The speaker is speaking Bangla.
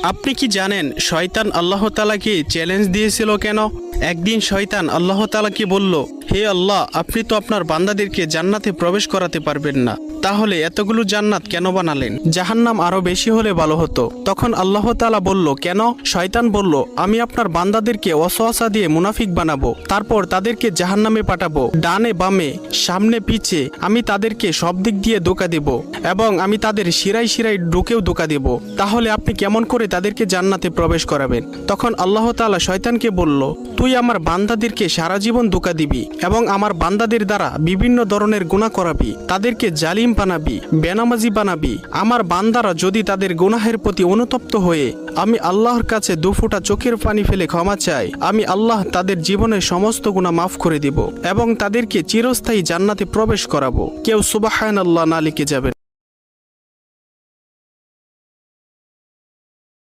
আপনি কি জানেন শয়তান আল্লাহ তাআলাকে চ্যালেঞ্জ দিয়েছিল কেন? একদিন শয়তান আল্লাহ তাআলাকে বলল, হে আল্লাহ, আপনি তো আপনার বান্দাদেরকে জান্নাতে প্রবেশ করাতে পারবেন না, তাহলে এতগুলো জান্নাত কেন বানালেন? জাহান্নাম আরো বেশি হলে ভালো হতো। তখন আল্লাহ তাআলা বলল, কেন? শয়তান বলল, আমি আপনার বান্দাদেরকে ওয়াসওয়াসা দিয়ে মুনাফিক বানাবো, তারপর তাদেরকে জাহান্নামে পাঠাবো, ডানে বামে সামনে পিছে আমি তাদেরকে সব দিক দিয়ে ধোঁকা দেব এবং আমি তাদের শিরায় শিরায় ঢুকেও ধোঁকা দেব। তাহলে আপনি কেমন করে তাদেরকে জান্নাতে প্রবেশ করাবেন? তখন আল্লাহ তাআলা শয়তানকে বলল, তুই আমার বান্দাদেরকে সারা জীবন ধোঁকা দিবি এবং আমার বান্দাদের দ্বারা বিভিন্ন ধরনের গুনাহ করাবি, তাদেরকে জালিম বানাবি, বেনামাজি বানাবি। আমার বান্দারা যদি তাদের গুনাহের প্রতি অনুতপ্ত হয়ে আমি আল্লাহর কাছে দুফোঁটা চোখের পানি ফেলে ক্ষমা চাই, আমি আল্লাহ তাদের জীবনের সমস্ত গুনাহ মাফ করে দিব এবং তাদেরকে চিরস্থায়ী জান্নাতে প্রবেশ করাবো। কেউ সুবহানাল্লাহ না লিখে যাবেন।